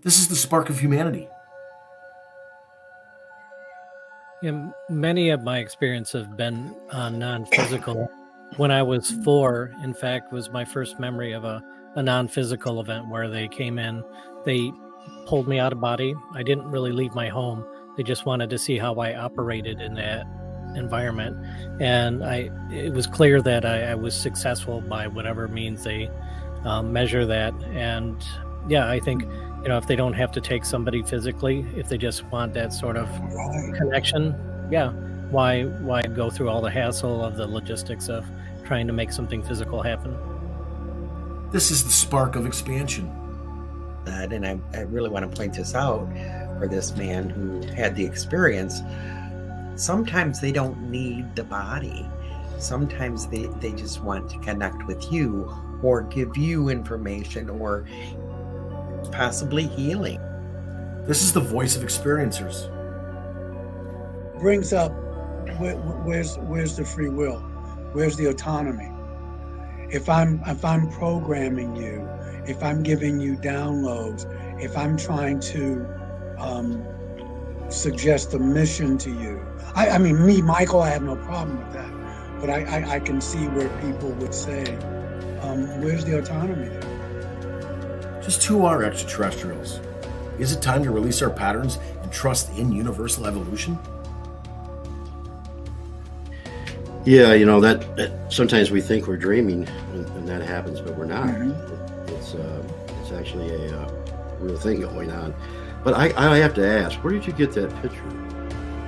This is the spark of humanity. Many of my experiences have been non-physical. When I was 4, in fact, was my first memory of a non-physical event where they came in. They pulled me out of body. I didn't really leave my home. They just wanted to see how I operated in that environment. And it was clear that I was successful by whatever means they measure that. And yeah, I think, if they don't have to take somebody physically, if they just want that sort of connection, yeah, why go through all the hassle of the logistics of trying to make something physical happen? This is the spark of expansion. And I really want to point this out for this man who had the experience. Sometimes they don't need the body. Sometimes they just want to connect with you or give you information or possibly healing. This is the voice of experiencers. Brings up where's the free will? Where's the autonomy? If I'm programming you, if I'm giving you downloads, if I'm trying to suggest a mission to you, I mean, me, Michael, I have no problem with that. But I can see where people would say, where's the autonomy there? Just who are extraterrestrials? Is it time to release our patterns and trust in universal evolution? Yeah, that sometimes we think we're dreaming when that happens, but we're not. It's actually a real thing going on. But I have to ask, where did you get that picture?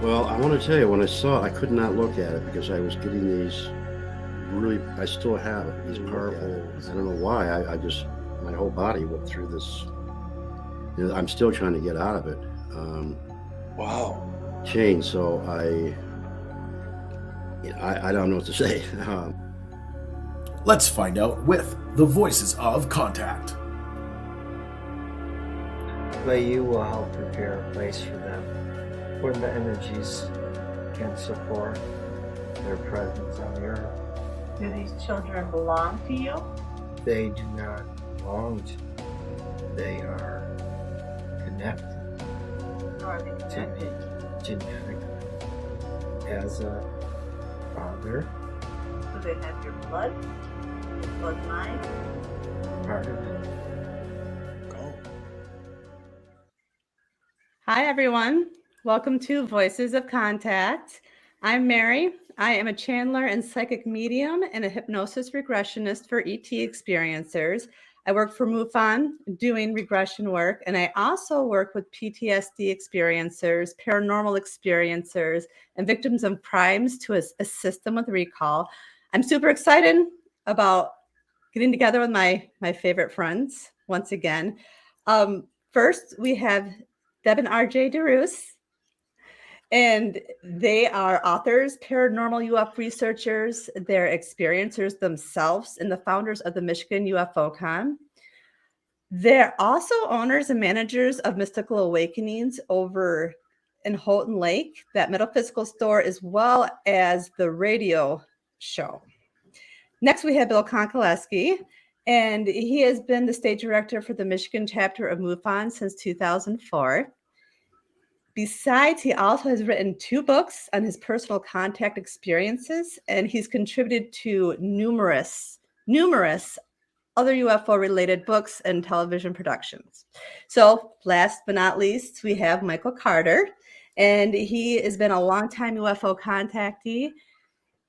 Well, I want to tell you, when I saw it, I could not look at it because I was getting these I still have it, these powerful, I don't know why, my whole body went through this, I'm still trying to get out of it. Wow. Change, so I don't know what to say. Let's find out with the Voices of Contact. But you will help prepare a place for them when the energies can support their presence on the earth. Do these children belong to you? They do not belong to you. They are connected. How are they connected? Genetically. As a father. Do they have your blood? Bloodline? Part of it. Hi, everyone. Welcome to Voices of Contact. I'm Mary. I am a channeler and psychic medium and a hypnosis regressionist for ET experiencers. I work for MUFON doing regression work, and I also work with PTSD experiencers, paranormal experiencers, and victims of crimes to assist them with recall. I'm super excited about getting together with my favorite friends once again. First, we have Deb and RJ DeRoos, and they are authors, paranormal UFO researchers, they're experiencers themselves, and the founders of the Michigan UFO Con. They're also owners and managers of Mystical Awakenings over in Houghton Lake, that metaphysical store, as well as the radio show. Next, we have Bill Konkoleski, and he has been the state director for the Michigan chapter of MUFON since 2004. Besides, he also has written 2 books on his personal contact experiences, and he's contributed to numerous other UFO-related books and television productions. So last but not least, we have Michael Carter, and he has been a longtime UFO contactee.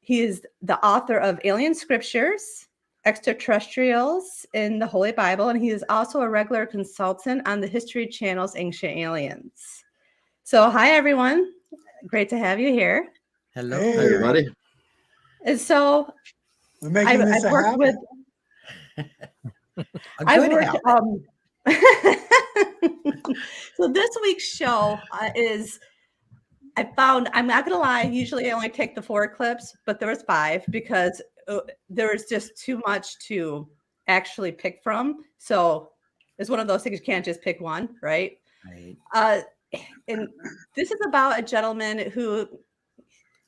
He is the author of Alien Scriptures, Extraterrestrials in the Holy Bible, and he is also a regular consultant on the History Channel's Ancient Aliens. So hi, everyone. Great to have you here. Hello. Hey, Hey, everybody. And so we're making this I've a worked habit. with A good habit. So this week's show is, I found, I'm not going to lie, usually I only take the 4 clips, but there was 5 because there was just too much to actually pick from. So it's one of those things, you can't just pick one, right? Right. And this is about a gentleman who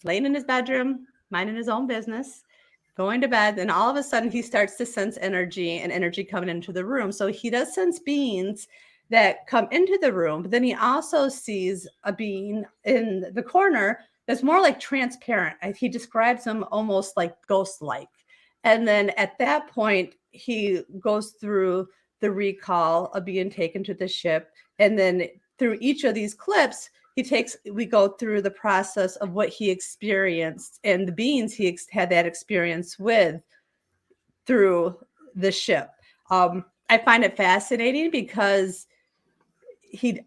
laying in his bedroom, minding his own business, going to bed, and all of a sudden he starts to sense energy and energy coming into the room. So he does sense beings that come into the room, but then he also sees a being in the corner that's more like transparent. He describes them almost like ghost-like. And then at that point, he goes through the recall of being taken to the ship. And then through each of these clips, we go through the process of what he experienced and the beings he had that experience with through the ship. I find it fascinating because he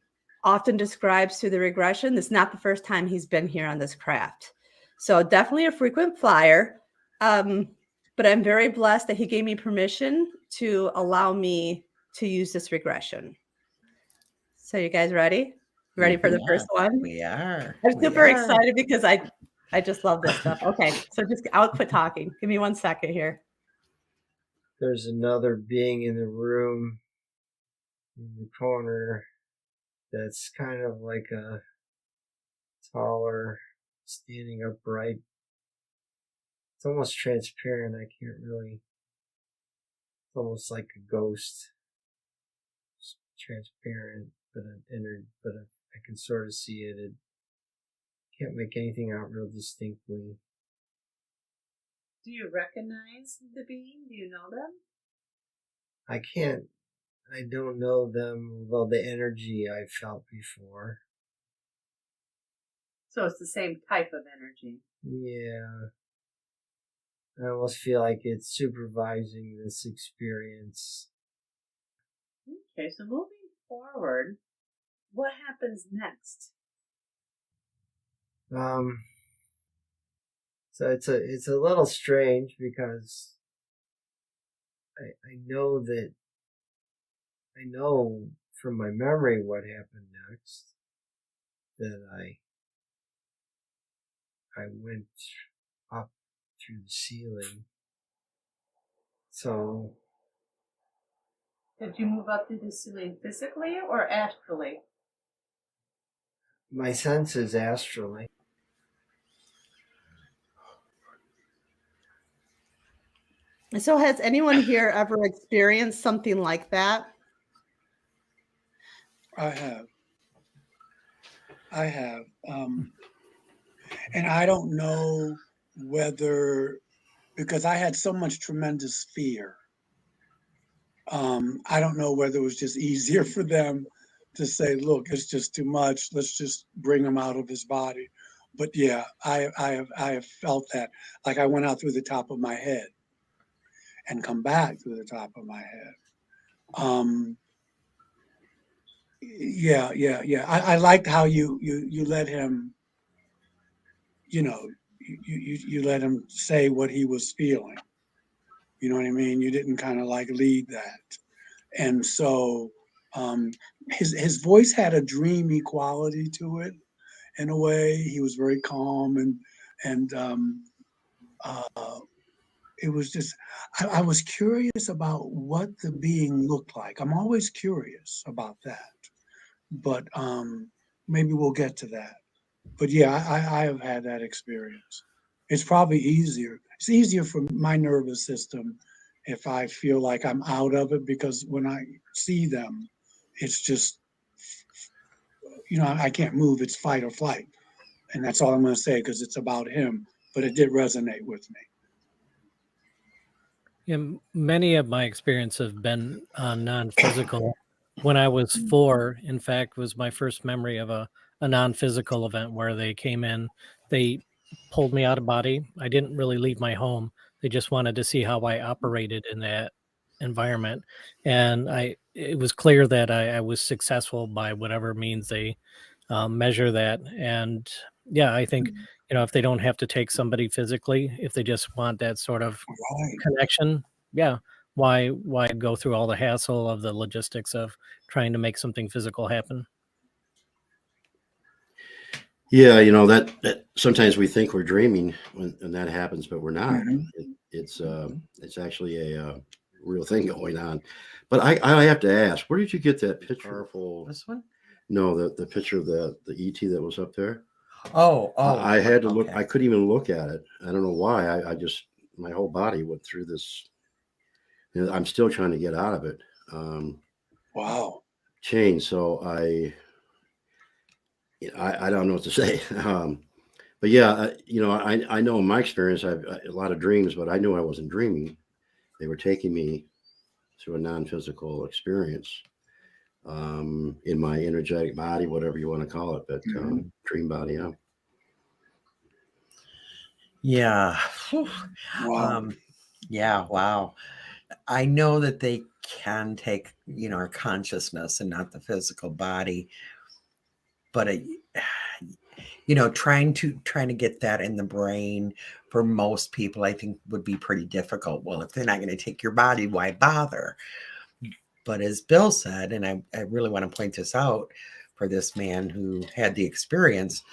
often describes through the regression, this is not the first time he's been here on this craft. So definitely a frequent flyer. But I'm very blessed that he gave me permission to allow me to use this regression. So you guys ready? Ready for the first one? We are. I'm We super are. excited because I just love this stuff. Okay, so I'll quit talking. Give me 1 second here. There's another being in the room in the corner that's kind of like a taller, standing upright. It's almost transparent. I can't really. It's almost like a ghost. It's transparent, but I can sort of see it. It can't make anything out real distinctly. Do you recognize the being? Do you know them? I can't. I don't know them. Well, the energy I felt before. So it's the same type of energy. Yeah. I almost feel like it's supervising this experience. Okay, so moving forward, what happens next? So it's a little strange because I know from my memory what happened next. That I went up through the ceiling. So Did you move up through the ceiling physically or astrally? my sense is astrally. So has anyone here ever experienced something like that? I have. And I don't know whether, because I had so much tremendous fear, I don't know whether it was just easier for them to say, look, it's just too much. Let's just bring him out of his body. But yeah, I have felt that. Like I went out through the top of my head and come back through the top of my head. Yeah. I liked how you let him, you let him say what he was feeling. You know what I mean? You didn't kind of like lead that. And so his voice had a dreamy quality to it in a way. He was very calm and it was just I was curious about what the being looked like. I'm always curious about that. But maybe we'll get to that. But yeah, I have had that experience. It's probably easier. It's easier for my nervous system if I feel like I'm out of it because when I see them, it's just, I can't move. It's fight or flight. And that's all I'm going to say because it's about him. But it did resonate with me. Yeah, many of my experience have been non-physical. When I was 4, in fact, was my first memory of a non-physical event where they came in. They pulled me out of body. I didn't really leave my home. They just wanted to see how I operated in that environment. And it was clear that I was successful by whatever means they measure that. And yeah, I think, if they don't have to take somebody physically, if they just want that sort of Right. connection, yeah, why go through all the hassle of the logistics of trying to make something physical happen? Yeah, that sometimes we think we're dreaming when that happens, but we're not. Mhm. It's actually a real thing going on. But I have to ask, where did you get that picture? Powerful. This one? No, the picture of the ET that was up there. Oh. I had to look. okay. I couldn't even look at it. I don't know why. I just my whole body went through this. I'm still trying to get out of it. Wow. changed. So I don't know what to say. But yeah, I know in my experience, I've a lot of dreams, but I knew I wasn't dreaming. They were taking me through a non-physical experience in my energetic body, whatever you want to call it, but dream body. Yeah. Yeah. Whew. Wow. Yeah, wow. I know that they can take, our consciousness and not the physical body, but trying to get that in the brain for most people, I think would be pretty difficult. Well, if they're not going to take your body, why bother? But as Bill said, and I really want to point this out for this man who had the experience,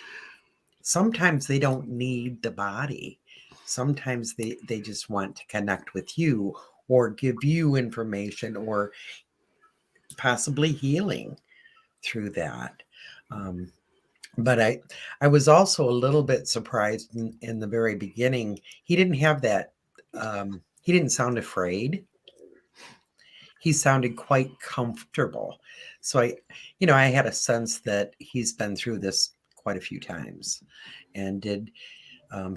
sometimes they don't need the body. Sometimes they just want to connect with you or give you information or possibly healing through that. But I was also a little bit surprised in the very beginning. He didn't have that. He didn't sound afraid. He sounded quite comfortable. So I had a sense that he's been through this quite a few times, and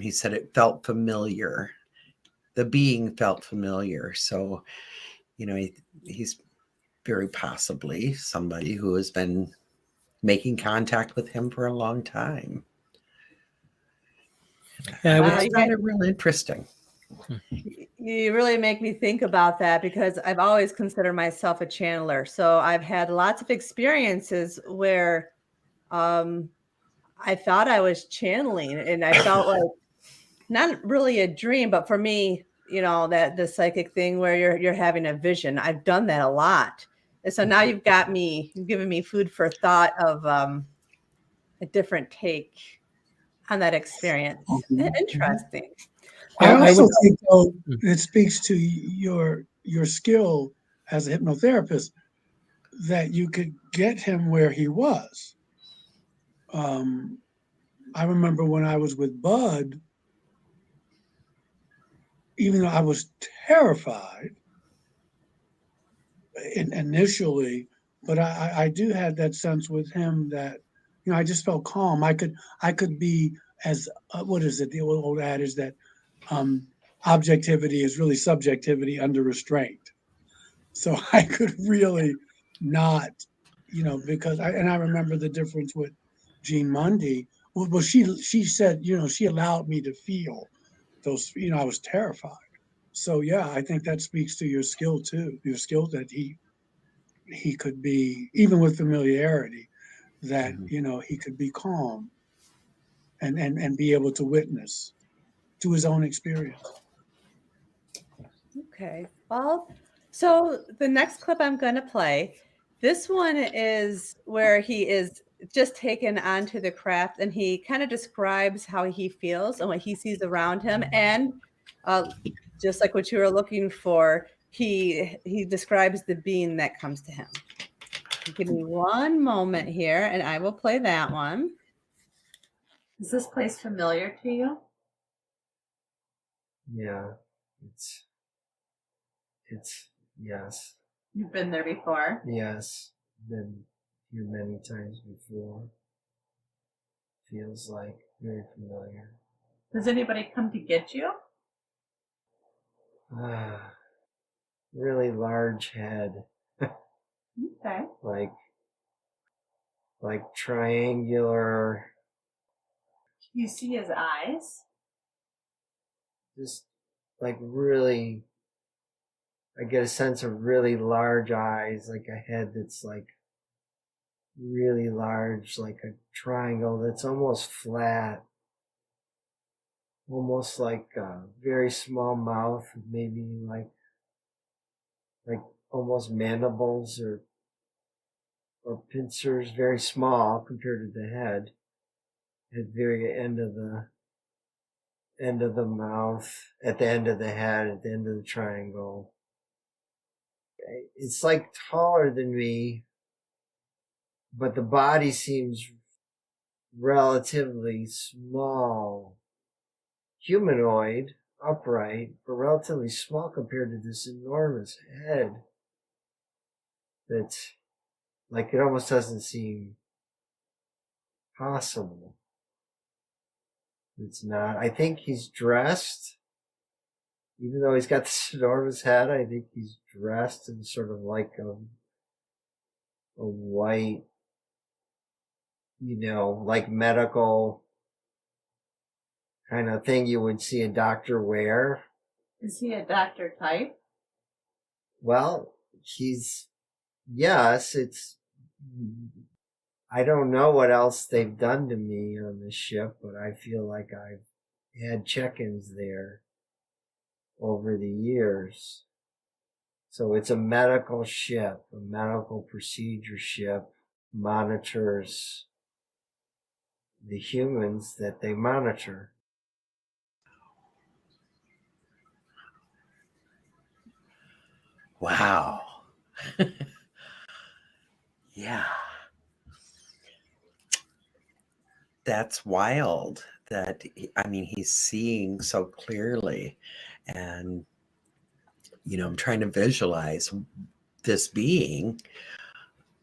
he said it felt familiar. The being felt familiar. So, he's very possibly somebody who has been making contact with him for a long time. Yeah, I would I you found it real interesting. You really make me think about that because I've always considered myself a channeler. So I've had lots of experiences where I thought I was channeling and I felt like not really a dream, but for me, that the psychic thing where you're having a vision. I've done that a lot. And so now you've given me food for thought of a different take on that experience. Interesting. I I also would. think, though, it speaks to your skill as a hypnotherapist that you could get him where he was. I remember when I was with Bud, even though I was terrified initially, but I do have that sense with him that I just felt calm. I could be as what is it? The old adage that um, objectivity is really subjectivity under restraint. So I could really not, because I remember the difference with Jean Mundy. Well, she said, she allowed me to feel those. I was terrified. So yeah, I think that speaks to your skill too. Your skill that he could be even with familiarity that he could be calm and be able to witness to his own experience. Okay. Well, so the next clip I'm going to play, this one is where he is just taken onto the craft and he kind of describes how he feels and what he sees around him. And just like what you were looking for, he describes the being that comes to him. Give me one moment here and I will play that one. Is this place familiar to you? Yeah, it's yes, You've been there before. yes. Been here many times before. Feels like very familiar. Does anybody come to get you? Really large head, Okay. like triangular, You see his eyes? just like really. I get a sense of really large eyes, like a head that's like really large, like a triangle that's almost flat, almost like a very small mouth, maybe like almost mandibles or pincers, very small compared to the head. At the very end of the mouth, at the end of the head, at the end of the triangle. It's like taller than me, but the body seems relatively small, humanoid, upright, but relatively small compared to this enormous head that's like it almost doesn't seem possible. It's not. I think he's dressed, even though he's got this enormous head. I think he's dressed in sort of like a white, like medical kind of thing you would see a doctor wear. Is he a doctor type? Well, yes, I don't know what else they've done to me on the ship, but I feel like I've had check-ins there over the years. So it's a medical ship, a medical procedure ship, monitors the humans that they monitor. Wow. Yeah. That's wild that, he's seeing so clearly. And, I'm trying to visualize this being.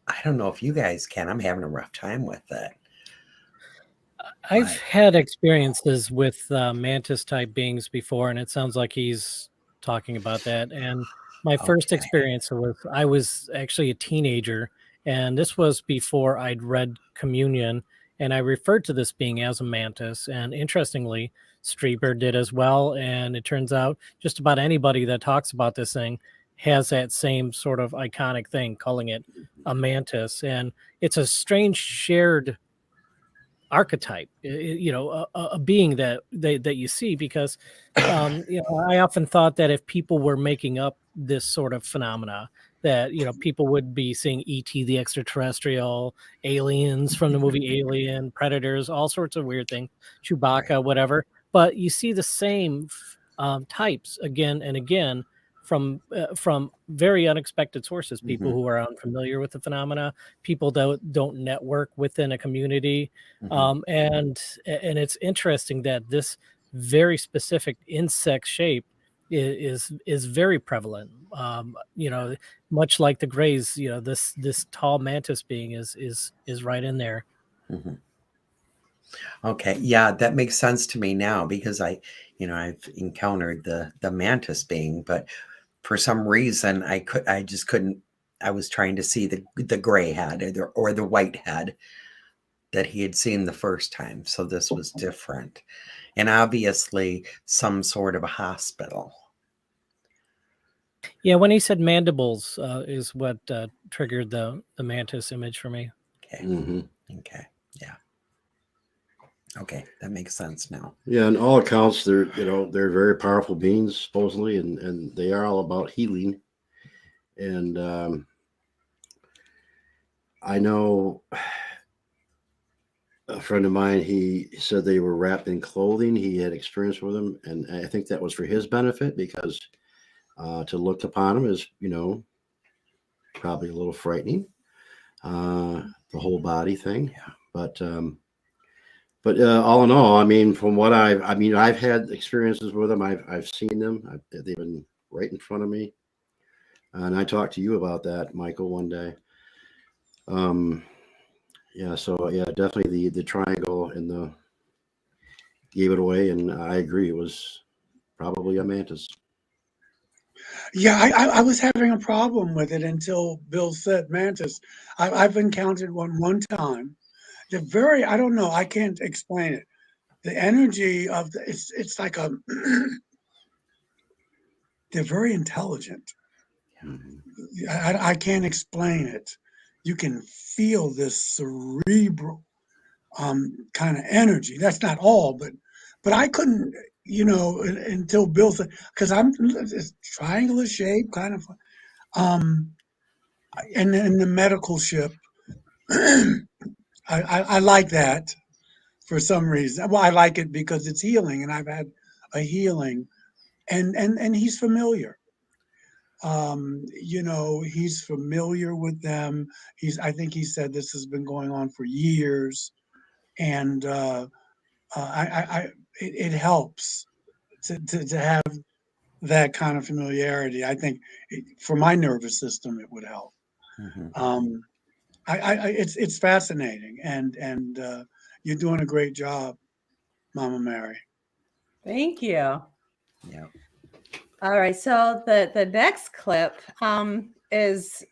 I don't know if you guys can. I'm having a rough time with it. I've had experiences with mantis type beings before, and it sounds like he's talking about that. And my first Okay. experience was I was actually a teenager, and this was before I'd read Communion, and I referred to this being as a mantis. And interestingly, Strieber did as well. And it turns out just about anybody that talks about this thing has that same sort of iconic thing, calling it a mantis. And it's a strange shared archetype, a being that you see, because I often thought that if people were making up this sort of phenomena, that people would be seeing ET the extraterrestrial, aliens from the movie Alien, predators, all sorts of weird things, Chewbacca, Right. whatever. But you see the same types again and again from very unexpected sources, people Mhm. who are unfamiliar with the phenomena, people that don't network within a community. Mhm. And it's interesting that this very specific insect shape is very prevalent. Much like the grays, this tall mantis being is right in there. Mhm. Okay. Yeah, that makes sense to me now because I've encountered the mantis being, but for some reason I just couldn't. I was trying to see the gray head or the white head that he had seen the first time. So this was different, and obviously some sort of a hospital. Yeah, when he said mandibles, is what triggered the mantis image for me. Okay. Mm-hmm. Okay. Yeah. Okay, that makes sense now. Yeah, on all accounts, they're very powerful beings supposedly, and they are all about healing. And I know a friend of mine. He said they were wrapped in clothing. He had experience with them, and I think that was for his benefit because to look upon them is, probably a little frightening. The whole body thing, Yeah. But all in all, from what I've had experiences with them. I've seen them. They've been right in front of me, and I talked to you about that, Michael, one day. Yeah. So yeah, definitely the triangle and the gave it away, and I agree. It was probably a mantis. Yeah, I was having a problem with it until Bill said mantis. I've encountered one time. I don't know, I can't explain it. The energy of it's like a, they're very intelligent. Mhm. I can't explain it. You can feel this cerebral kind of energy. That's not all, but I couldn't, until Bill said, because I'm this triangular shape kind of, um, and in the medical ship, I like that for some reason. Well, I like it because it's healing, and I've had a healing, and he's familiar. He's familiar with them. I think he said this has been going on for years, and it helps to have that kind of familiarity. I think for my nervous system, it would help. Mhm. Um, it's fascinating, and you're doing a great job, Mama Mary. Thank you. Yeah. All right. So the next clip is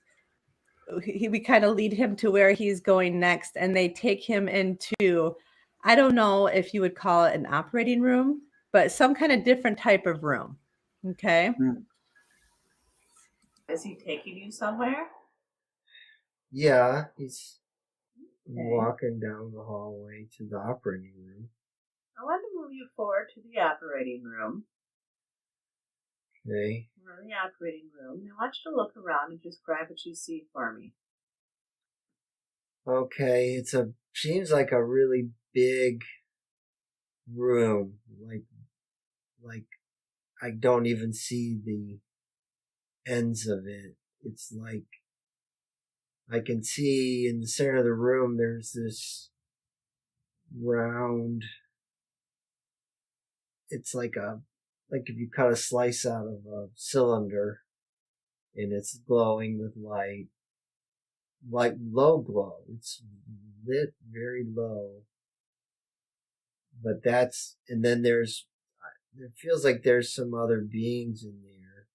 we kind of lead him to where he's going next, and they take him into, I don't know if you would call it an operating room, but some kind of different type of room. Okay. Is he taking you somewhere? Yeah, he's Okay. walking down the hallway to the operating room. I want to move you forward to the operating room. Okay. We're in the operating room. I want you to look around and describe what you see for me. Okay, seems like a really big room. Like I don't even see the ends of it. It's like I can see in the center of the room there's this round, it's like if you cut a slice out of a cylinder and it's glowing with light, like low glow. It's lit very low. But and then it feels like there's some other beings in there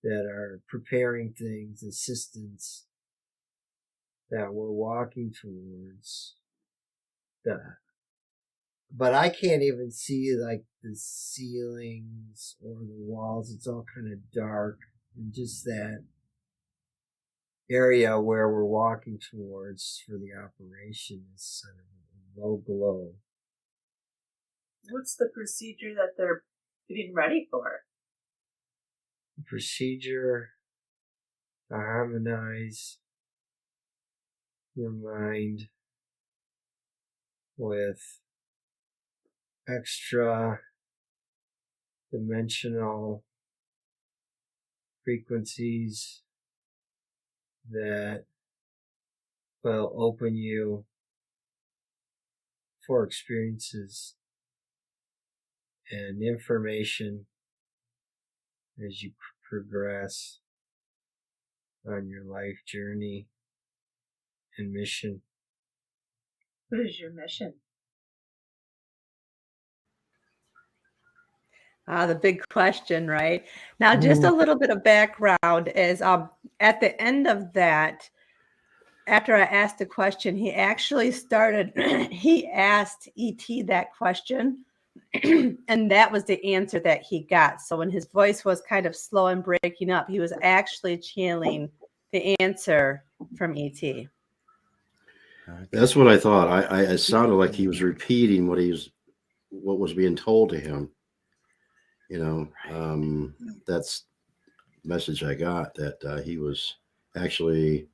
that are preparing things, assistants that we're walking towards. But I can't even see like the ceilings or the walls. It's all kind of dark, and just that area where we're walking towards for the operation is sort of a low glow. What's the procedure that they're getting ready for? Procedure to harmonize your mind with extra dimensional frequencies that will open you for experiences and information as you progress on your life journey and mission. What is your mission? The big question, right? Now, just a little bit of background is at the end of that, after I asked the question, he actually started, he asked ET that question, and that was the answer that he got. So when his voice was kind of slow and breaking up, he was actually channeling the answer from ET. That's what I thought. It sounded like he was repeating what was being told to him. That's the message I got, that he was actually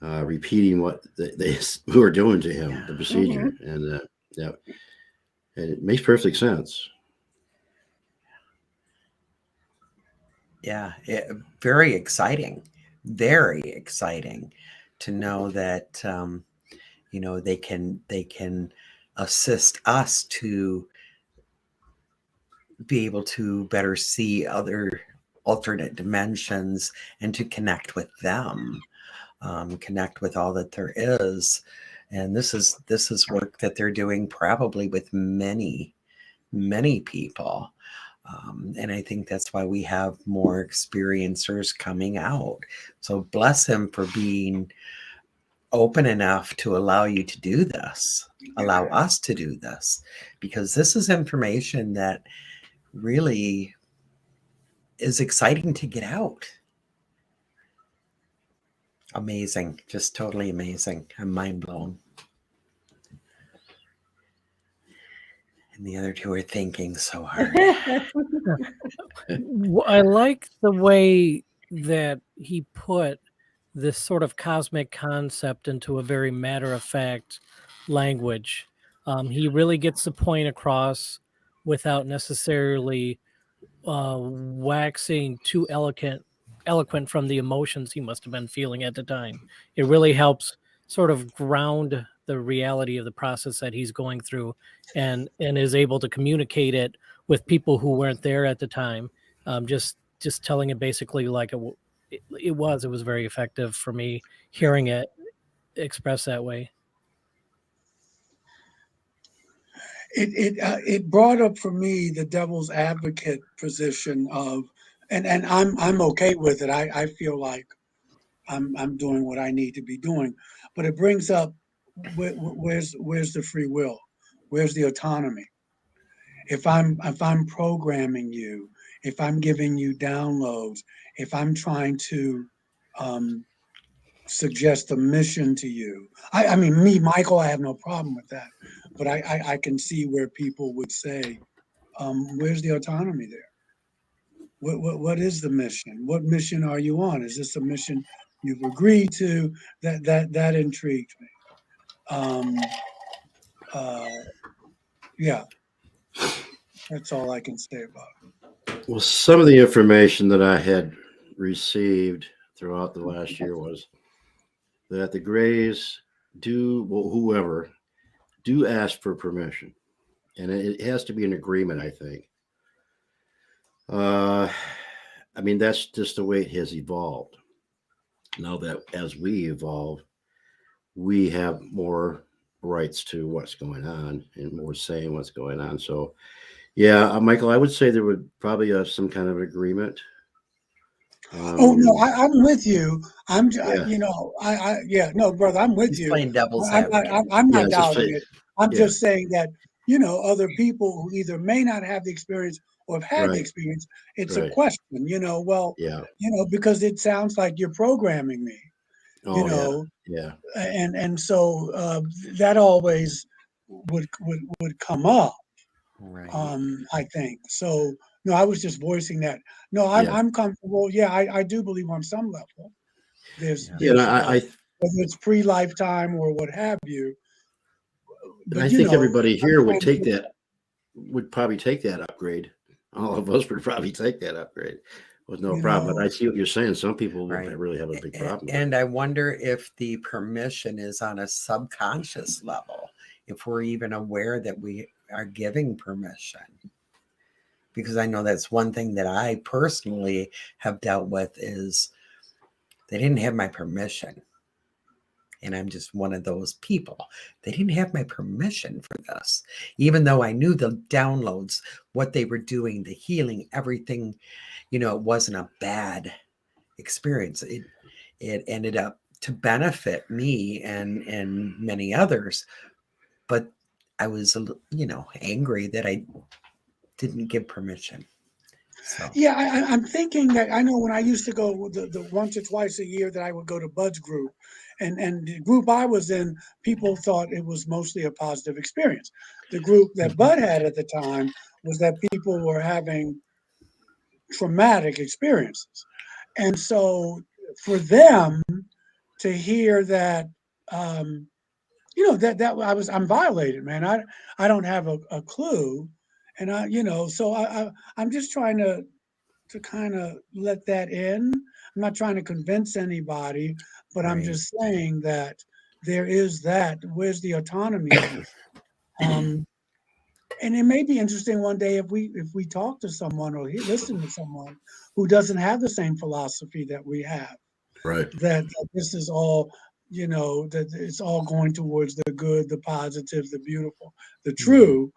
repeating what they were doing to him, the procedure, and it makes perfect sense. Yeah, very exciting to know that they can assist us to be able to better see other alternate dimensions and to connect with them, connect with all that there is. And this is work that they're doing probably with many people. And I think that's why we have more experiencers coming out. So bless him for being open enough to allow you to do this, allow us to do this, because this is information that really is exciting to get out. Amazing, just totally amazing. I'm mind blown. And the other two are thinking so hard. I like the way that he put this sort of cosmic concept into a very matter-of-fact language. He really gets the point across without necessarily waxing too eloquent from the emotions he must have been feeling at the time. It really helps sort of ground the reality of the process that he's going through, and is able to communicate it with people who weren't there at the time. Just telling it basically like it was very effective for me hearing it expressed that way. It brought up for me the devil's advocate position of, and I'm okay with it. I feel like I'm doing what I need to be doing, but it brings up where's the free will, where's the autonomy? If I'm programming you, if I'm giving you downloads, if I'm trying to um, suggest a mission to you. I mean, me, Michael, I have no problem with that, but I can see where people would say, where's the autonomy there? What is the mission? What mission are you on? Is this a mission you've agreed to? That intrigued me. Uh, yeah, that's all I can say about it. Well, some of the information that I had received throughout the last year was that the Greys well, whoever, do ask for permission. And it has to be an agreement, I think. I mean, that's just the way it has evolved. Now that as we evolve, we have more rights to what's going on and more saying what's going on. So, yeah, Michael, I would say there would probably some kind of agreement. Oh no, I'm with you. Yeah. You know, yeah, no, brother, I'm with He's you. playing devil's I'm not, advocate. I'm Yeah, not it's just doubting it. I'm yeah. just saying that, you know, other people who either may not have the experience or have had the Right. experience, it's a Right. question, you know, well, Yeah. you know, because it sounds like you're programming me, you Oh, yeah. know, Yeah. and so that always would come up. Right. I think so. No, I was just voicing that. No, Yeah. I'm comfortable. Yeah, I do believe on some level there's Yeah. Yeah. And there's I whether it's pre-lifetime or what have you. and I But you think know, everybody I'm here trying to get, would probably take that upgrade. All of us would probably take that upgrade with no you problem. But know, I see what you're saying. Some people would Right. really have a big problem with it. And I wonder if the permission is on a subconscious level, if we're even aware that we are giving permission. Because I know that's one thing that I personally have dealt with is they didn't have my permission. And I'm just one of those people. They didn't have my permission for this. Even though I knew the downloads, what they were doing, the healing, everything, you know, it wasn't a bad experience. It ended up to benefit me and many others. But I was, you know, angry that I didn't give permission. So yeah, I'm thinking that I know when I used to go the once or twice a year that I would go to Bud's group, and the group I was in, people thought it was mostly a positive experience. The group that Bud had at the time was that people were having traumatic experiences. And so for them to hear that, um, you know, that I'm violated, man. I don't have a clue. And you know, so I'm just trying to kind of let that in. I'm not trying to convince anybody, but I'm right. just saying that there is that. Where's the autonomy piece? Um, and it may be interesting one day if we talk to someone or listen to someone who doesn't have the same philosophy that we have, Right. that this is all, you know, that it's all going towards the good, the positive, the beautiful, the true.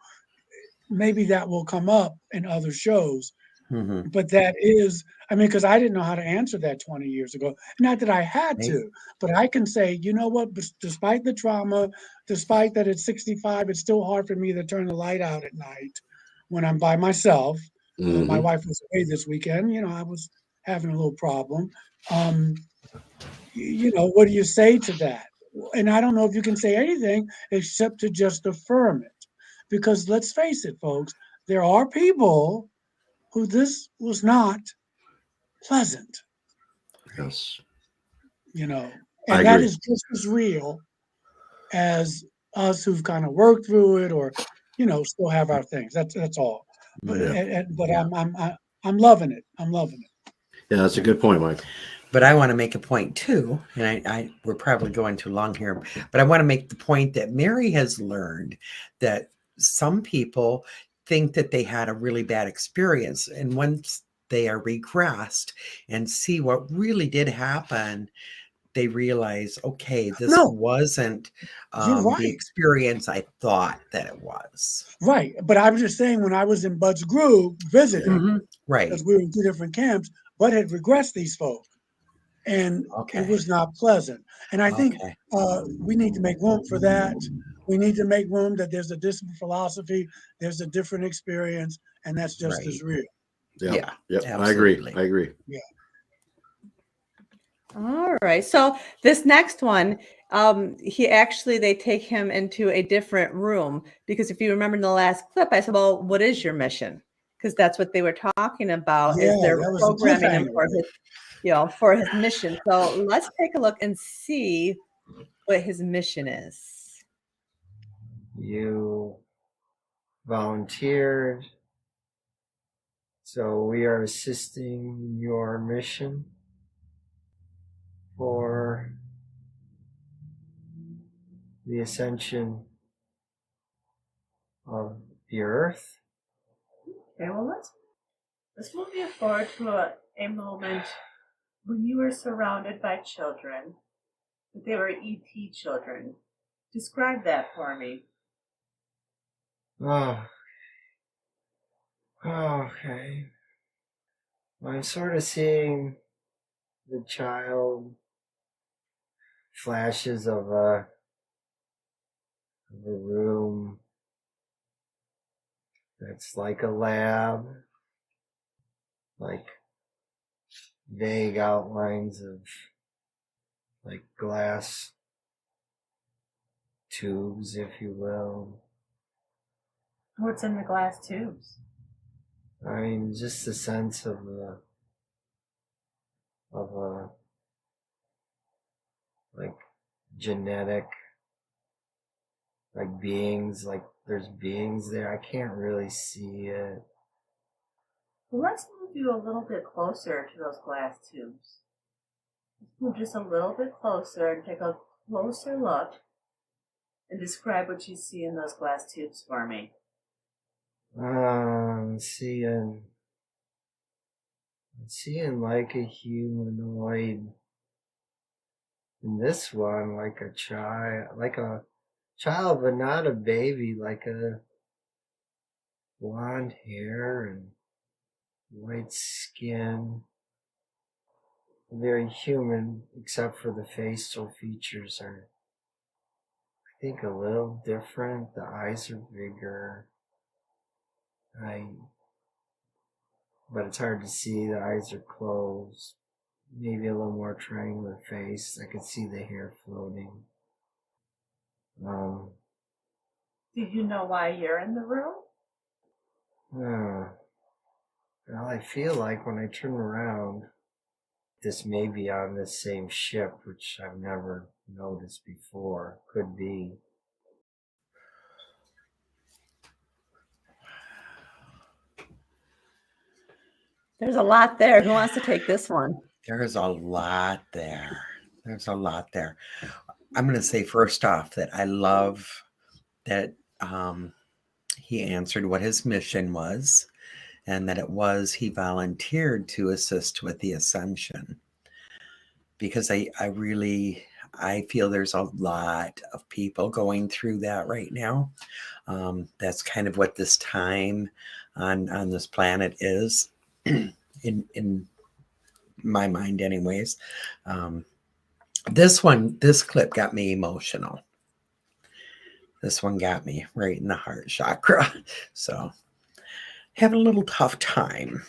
Maybe that will come up in other shows. Mm-hmm. But that is, I mean, because I didn't know how to answer that 20 years ago. Not that I had Right. to, but I can say, you know what, despite the trauma, despite that at 65, it's still hard for me to turn the light out at night when I'm by myself. My Hmm. wife was away this weekend. You know, I was having a little problem. You know, what do you say to that? And I don't know if you can say anything except to just affirm it. Because let's face it, folks, there are people who this was not pleasant, Yes. you know, I and that agree. is just as real as us who've kind of worked through it or, you know, still have our things. That's all. But Yeah. but Yeah. I'm loving it. I'm loving it. Yeah, that's a good point, Mike. But I want to make a point too, and I we're probably going too long here, but I want to make the point that Mary has learned that some people think that they had a really bad experience, and once they are regressed and see what really did happen, they realize, okay, this No. wasn't You're the right. experience I thought that it was. Right. But I was just saying, when I was in Bud's group visiting, Mhm. Right. because we were in 2 different camps, Bud had regressed these folk, and it Okay. was not pleasant. And I think Okay. we need to make room for that. We need to make room that there's a different philosophy, there's a different experience, and that's just as Right. real. Yep. Yeah. Yep. Absolutely. I agree. All right. So this next one, they take him into a different room, because if you remember in the last clip, I said, well, what is your mission? Because that's what they were talking about, Yeah, is they're that was the programming him cliffhanger. for his, for his mission. So let's take a look and see what his mission is. You volunteered, so we are assisting your mission for the ascension of the earth. Okay, well, let's move you forward to a moment when you were surrounded by children, but they were ET children. Describe that for me. Oh, okay. I'm sort of seeing the child flashes of a room that's like a lab, like vague outlines of like glass tubes, if you will. What's in the glass tubes? I mean, just a sense of a like genetic, like beings, like there's beings there. I can't really see it. Well, let's move you a little bit closer to those glass tubes. Let's move just a little bit closer and take a closer look and describe what you see in those glass tubes for me. I'm seeing like a humanoid. In this one, like a child, but not a baby, like a blonde hair and white skin. Very human, except for the facial features are, I think, a little different. The eyes are bigger. But it's hard to see. The eyes are closed. Maybe a little more triangular face. I could see the hair floating. Do you know why you're in the room? Well, I feel like when I turn around, this may be on this same ship, which I've never noticed before. Could be. There's a lot there. Who wants to take this one? There's a lot there. There's a lot there. I'm going to say first off that I love that he answered what his mission was, and that it was he volunteered to assist with the ascension. Because I feel there's a lot of people going through that right now. That's kind of what this time on this planet is, in my mind, anyways. This clip got me emotional. This one got me right in the heart chakra. So, having a little tough time.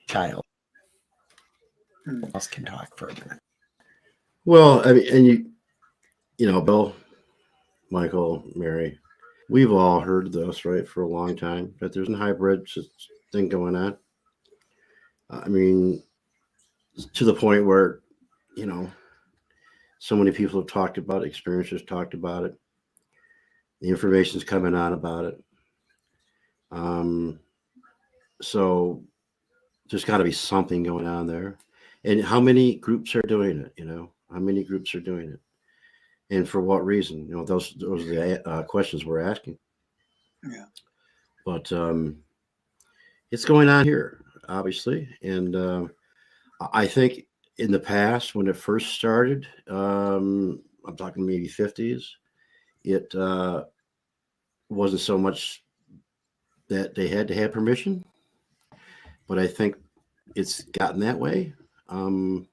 Child. Who else can talk for a minute? Well, I mean, and Bill, Michael, Mary, we've all heard this, right, for a long time, that there's a hybrid thing going on. I mean, to the point where, so many people have talked about it, experiencers talked about it. The information's coming out about it. So there's got to be something going on there. And how many groups are doing it? How many groups are doing it? and for what reason? Those are the questions we're asking. Yeah. But it's going on here, obviously, and I think in the past when it first started, I'm talking maybe 50s, it wasn't so much that they had to have permission, but I think it's gotten that way. Um,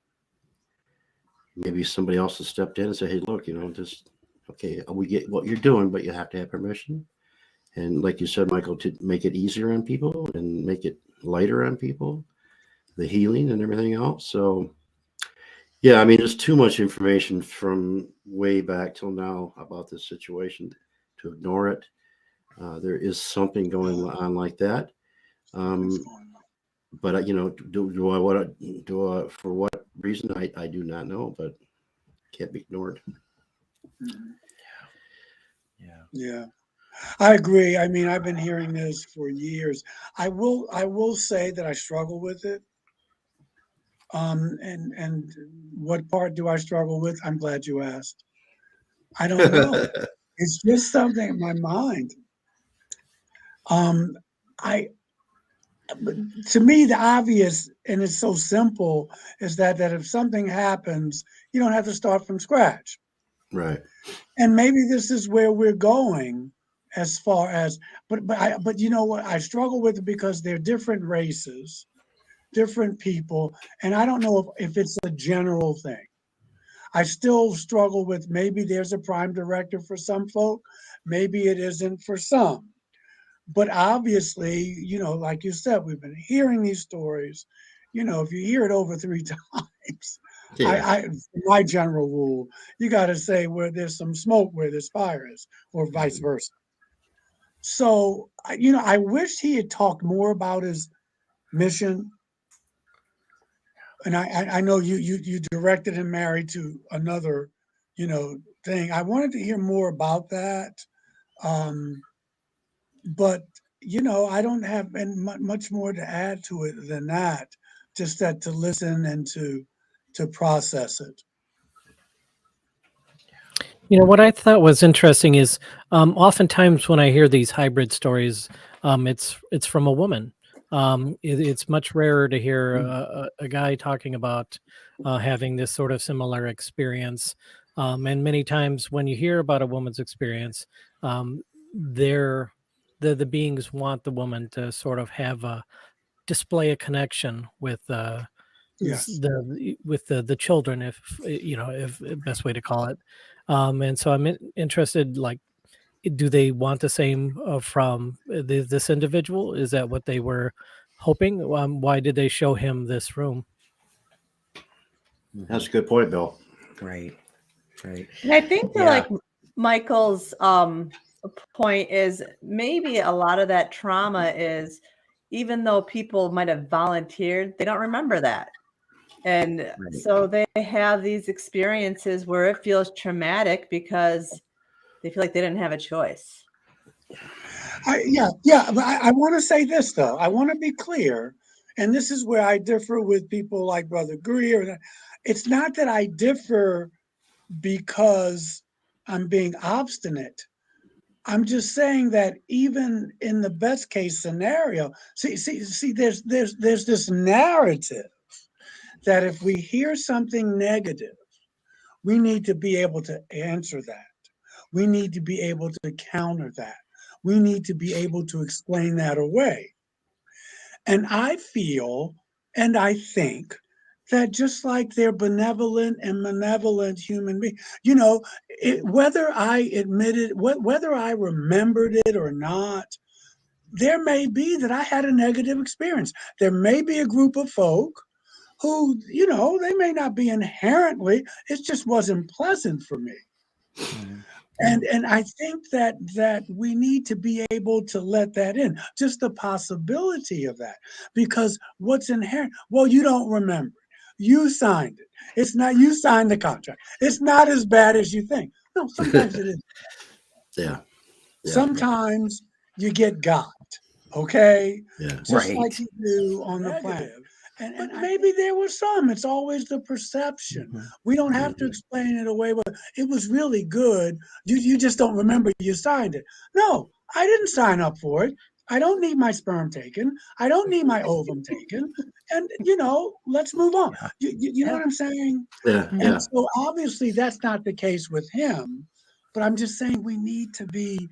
Maybe somebody else has stepped in and said, "Hey, look, just okay, we get what you're doing, but you have to have permission." And like you said, Michael, to make it easier on people and make it lighter on people, the healing and everything else. So, yeah, I mean, there's too much information from way back till now about this situation to ignore it. There is something going on like that. But do I want to for what reason? I do not know, but can't be ignored. Yeah. I agree. I mean, I've been hearing this for years. I will say that I struggle with it. And what part do I struggle with? I'm glad you asked. I don't know. It's just something in my mind. Um, I but to me, the obvious, and it's so simple, is that if something happens, you don't have to start from scratch. Right. And maybe this is where we're going as far as, but you know what? I struggle with it because they're different races, different people, and I don't know if it's a general thing. I still struggle with maybe there's a prime directive for some folk, maybe it isn't for some. But obviously, like you said, we've been hearing these stories. If you hear it over three times, Yeah. my general rule, you got to say where there's some smoke, where there's fire is, or vice versa. So, I wish he had talked more about his mission. And I know you directed him, Mary, to another, thing. I wanted to hear more about that. Um, but I don't have much more to add to it than that. Just that to listen and to process it. What I thought was interesting is oftentimes when I hear these hybrid stories, it's from a woman. It's much rarer to hear a guy talking about having this sort of similar experience. And many times when you hear about a woman's experience, they're the beings want the woman to sort of have a display a connection with Yes. the children, if best way to call it. And so I'm interested, like, do they want the same from this individual? Is that what they were hoping? Why did they show him this room? That's a good point, Bill. Right. And I think that Yeah. like Michael's point is maybe a lot of that trauma is even though people might have volunteered, they don't remember that. And Right. so they have these experiences where it feels traumatic because they feel like they didn't have a choice. Yeah. But I want to say this though. I want to be clear, and this is where I differ with people like Brother Greer. It's not that I differ because I'm being obstinate. I'm just saying that even in the best case scenario, see, there's this narrative that if we hear something negative, we need to be able to answer that. We need to be able to counter that. We need to be able to explain that away. And I feel and I think that just like they're benevolent and malevolent human beings, whether I admitted, whether I remembered it or not, there may be that I had a negative experience. There may be a group of folk who, they may not be inherently, it just wasn't pleasant for me. And I think that we need to be able to let that in, just the possibility of that, because what's inherent? Well, you don't remember it. You signed it. It's not. You signed the contract. It's not as bad as you think. No, sometimes it is. Yeah. Sometimes you get got. Okay, Yeah. just Right. like you do on the planet. And maybe there were some. It's always the perception. We don't have to explain it away. But it was really good. You just don't remember you signed it. No, I didn't sign up for it. I don't need my sperm taken. I don't need my ovum taken. And let's move on. You know what I'm saying? Yeah, And yeah, so obviously that's not the case with him. But I'm just saying we need to be.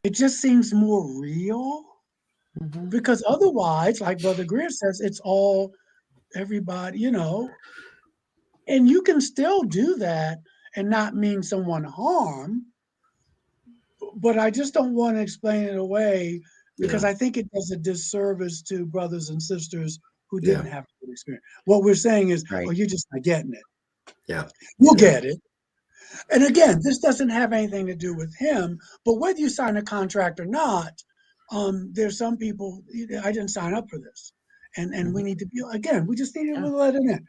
It just seems more real. Because otherwise, like Brother Greer says, it's all everybody, and you can still do that and not mean someone harm. But I just don't want to explain it away because yeah, I think it does a disservice to brothers and sisters who yeah, didn't have a good experience. What we're saying is, Right. oh, you're just not getting it. yeah, You'll yeah. get it. And again, this doesn't have anything to do with him, but whether you sign a contract or not, there's some people, I didn't sign up for this. And we need to be, again, we just need to let it in.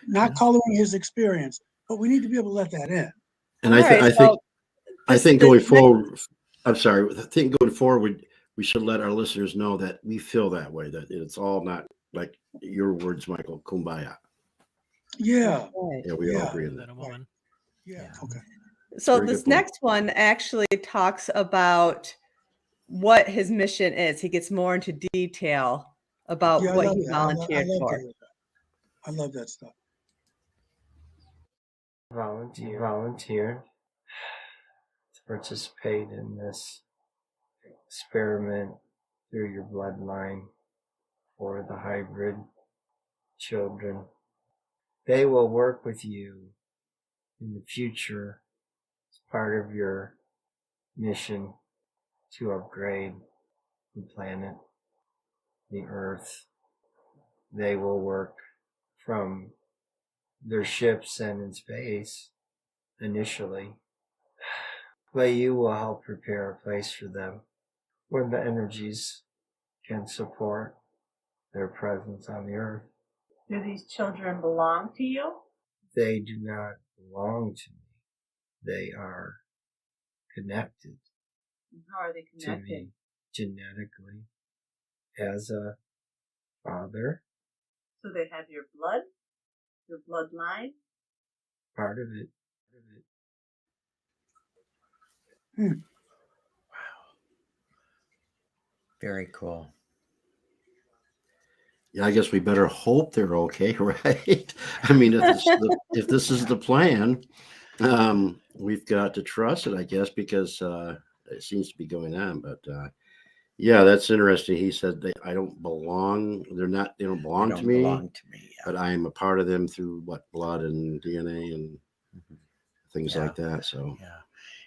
Not coloring his experience, but we need to be able to let that in. And All right. So I think this going next, forward, I'm sorry. I think going forward, we should let our listeners know that we feel that way. That it's all not like your words, Michael. Kumbaya. Yeah. right. Yeah, we all Yeah. agree on That that. a woman. Yeah. Okay. So Very good this point. next one actually talks about what his mission is. He gets more into detail about Yeah, I what love he that. I volunteered love for. that. I love that stuff. Volunteered to participate in this experiment through your bloodline for the hybrid children. They will work with you in the future as part of your mission to upgrade the planet, the Earth. They will work from their ships and in space initially, but you will help prepare a place for them where the energies can support their presence on the Earth. Do these children belong to you? They do not belong to me. They are connected How are they to connected? me genetically as a father, So they have your blood, your bloodline. part of it. Very cool. Yeah, I guess we better hope they're okay, right? I mean, if this is the plan, we've got to trust it, I guess, because it seems to be going on. But yeah, that's interesting. He said I don't belong. They don't They belong don't to me, belong to me. Yeah. but I am a part of them through blood and DNA and things Yeah. like that. So Yeah.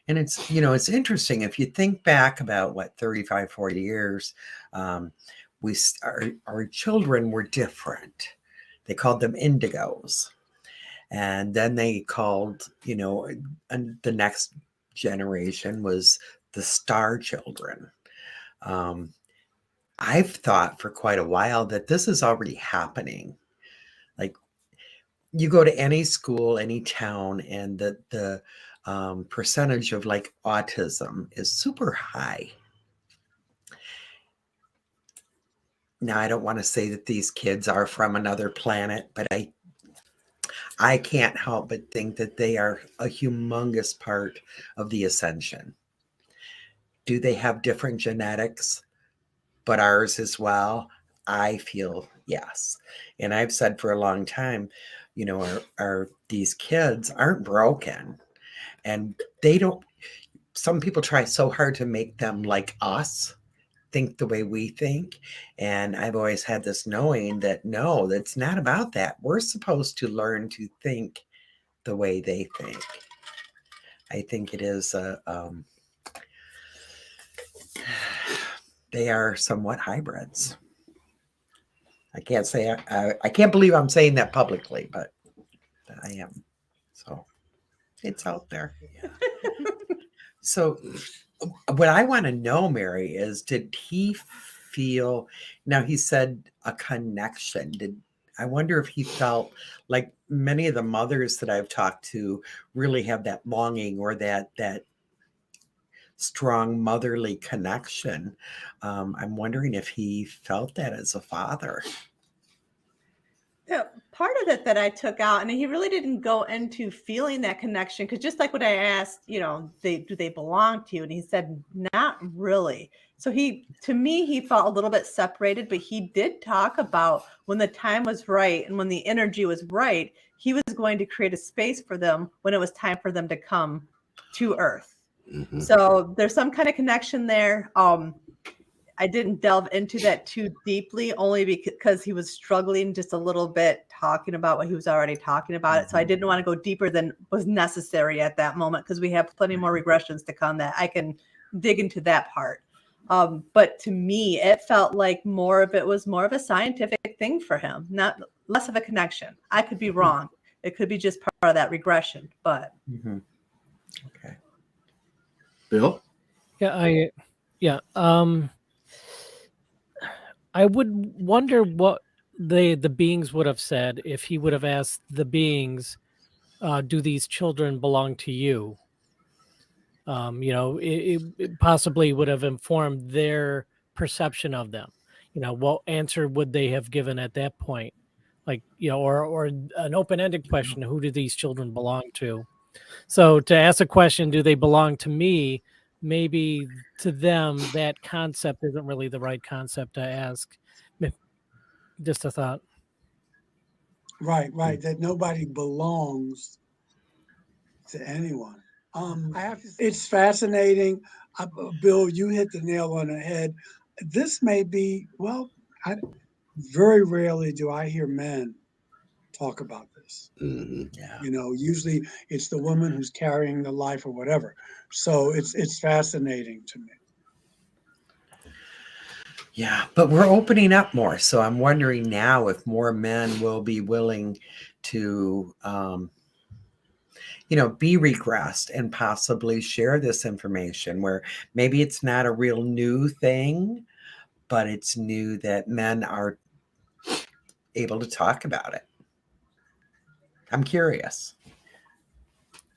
And it's interesting if you think back about 35, 40 years, our children were different. They called them indigos. And then they called, and the next generation was the star children. I've thought for quite a while that this is already happening. Like you go to any school, any town, and the percentage of like autism is super high. Now, I don't want to say that these kids are from another planet, but I can't help but think that they are a humongous part of the ascension. Do they have different genetics, but ours as well? I feel yes. And I've said for a long time, these kids aren't broken, and they don't. Some people try so hard to make them like us, think the way we think. And I've always had this knowing that no, that's not about that. We're supposed to learn to think the way they think. I think it is they are somewhat hybrids. I can't say I can't believe I'm saying that publicly, but I am. So it's out there. Yeah. So what I want to know, Mary, is did he feel, now he said a connection. I wonder if he felt like many of the mothers that I've talked to really have that longing or that strong motherly connection. I'm wondering if he felt that as a father. Part of it that I took out, and he really didn't go into feeling that connection, because just like what I asked, do they belong to you? And he said, not really. So to me, he felt a little bit separated, but he did talk about when the time was right and when the energy was right, he was going to create a space for them when it was time for them to come to Earth. Mhm. So there's some kind of connection there. I didn't delve into that too deeply, only because he was struggling just a little bit talking about what he was already talking about it. So I didn't want to go deeper than was necessary at that moment, because we have plenty more regressions to come that I can dig into that part. But to me, it felt like more of a scientific thing for him, not less of a connection. I could be wrong. It could be just part of that regression, but. Mm-hmm. Okay. Bill? Yeah, I would wonder what the beings would have said if he would have asked the beings, do these children belong to you? It possibly would have informed their perception of them. What answer would they have given at that point? Like, or an open-ended question, who do these children belong to? So to ask a question, do they belong to me? Maybe to them, that concept isn't really the right concept to ask. Just a thought. Right, that nobody belongs to anyone. It's fascinating. Bill, you hit the nail on the head. This may be, very rarely do I hear men talk about this. Mhm. Yeah. Usually it's the woman who's carrying the life or whatever. So it's fascinating to me. Yeah, but we're opening up more. So I'm wondering now if more men will be willing to, be regressed and possibly share this information, where maybe it's not a real new thing, but it's new that men are able to talk about it. I'm curious.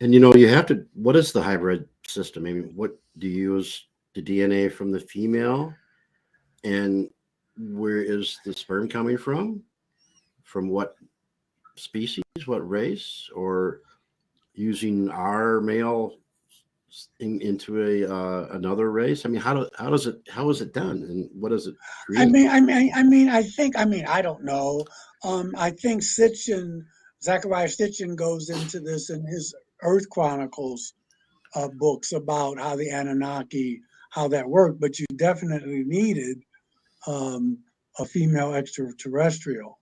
And you have to. What is the hybrid system? I mean, what do you use? The DNA from the female, and where is the sperm coming from? From what species? What race? Or using our male into another race? I mean, how is it done, and what does it create? I don't know. I think Zachariah Sitchin goes into this in his Earth Chronicles books about how the Anunnaki, how that worked, but you definitely needed a female extraterrestrial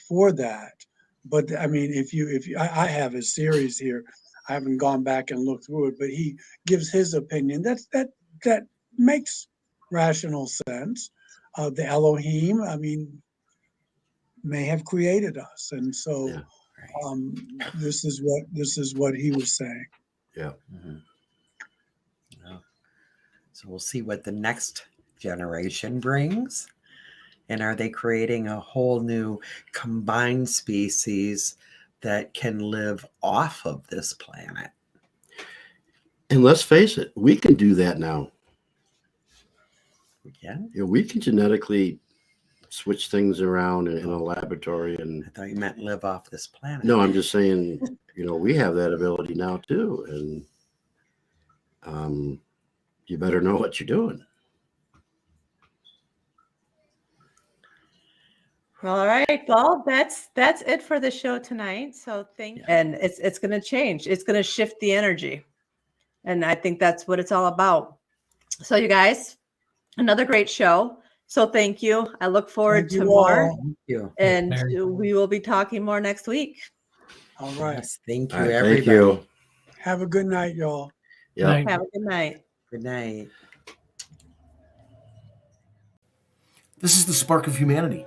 for that. But I mean, I have his series here. I haven't gone back and looked through it, but he gives his opinion. That makes rational sense. The Elohim, may have created us, and so Yeah. this is what he was saying. Yeah. Mm-hmm. Yeah. So we'll see what the next generation brings. And are they creating a whole new combined species that can live off of this planet? And let's face it, we can do that now. We can? We can genetically switch things around in a laboratory. And I thought you meant live off this planet. no, I'm just saying, we have that ability now too. And you better know what you're doing. All right. Well, that's it for the show tonight. So thank you. And it's going to change. It's going to shift the energy. And I think that's what it's all about. So you guys, another great show. So thank you. I look forward to more. Thank you. And we will be talking more next week. All right. Yes, thank you, All right, everybody. thank you. Have a good night, y'all. Yeah. Night. Have a good night. Good night. This is the spark of humanity.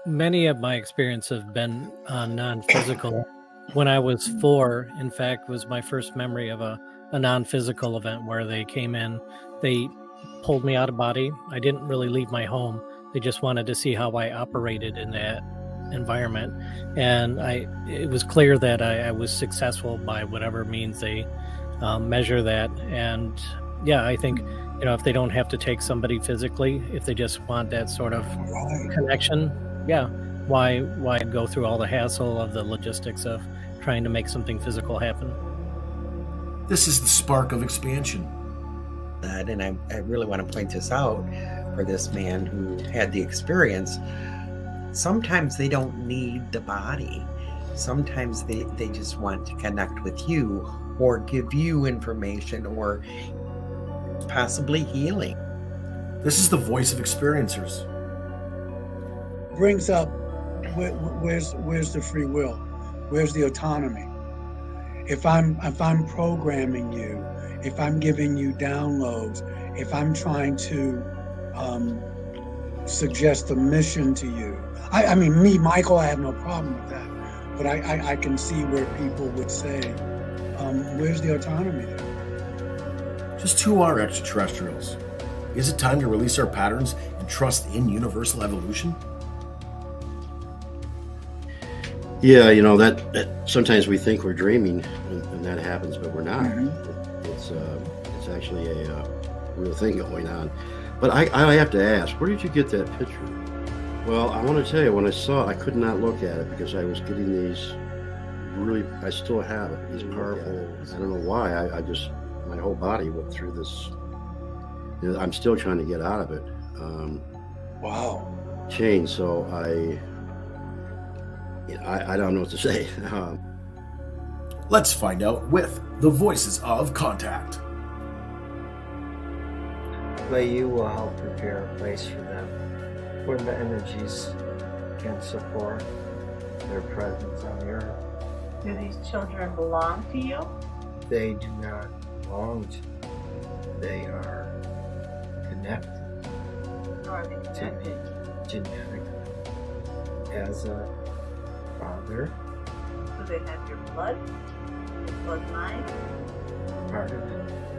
Many of my experiences have been non-physical. When I was 4, in fact, was my first memory of a non-physical event where they came in. They pulled me out of body. I didn't really leave my home. They just wanted to see how I operated in that environment, and it was clear that I was successful by whatever means they measure that. And yeah, I think if they don't have to take somebody physically, if they just want that sort of Right. connection, yeah, why go through all the hassle of the logistics of trying to make something physical happen? This is the spark of expansion. And I really want to point this out for this man who had the experience. Sometimes they don't need the body. Sometimes they just want to connect with you or give you information or possibly healing. This is the voice of experiencers. Brings up where's the free will? Where's the autonomy? If I'm programming you, if I'm giving you downloads, if I'm trying to suggest a mission to you, I mean, me, Michael, I have no problem with that, but I can see where people would say, where's the autonomy there? Just who are extraterrestrials? Is it time to release our patterns and trust in universal evolution? Yeah, that sometimes we think we're dreaming, and that happens, but we're not. It's actually a real thing going on. But I have to ask, where did you get that picture? Well, I want to tell you, when I saw it, I could not look at it because I was getting these I still have it, these powerful, I don't know why, my whole body went through this. I'm still trying to get out of it. Wow. Change, so I don't know what to say. Let's find out with the Voices of Contact. But you will help prepare a place for them when the energies can support their presence on the earth. Do these children belong to you? They do not belong to you. They are connected Or are they to connected? me genetically as a father, Do they have your blood? Your bloodline? part of it.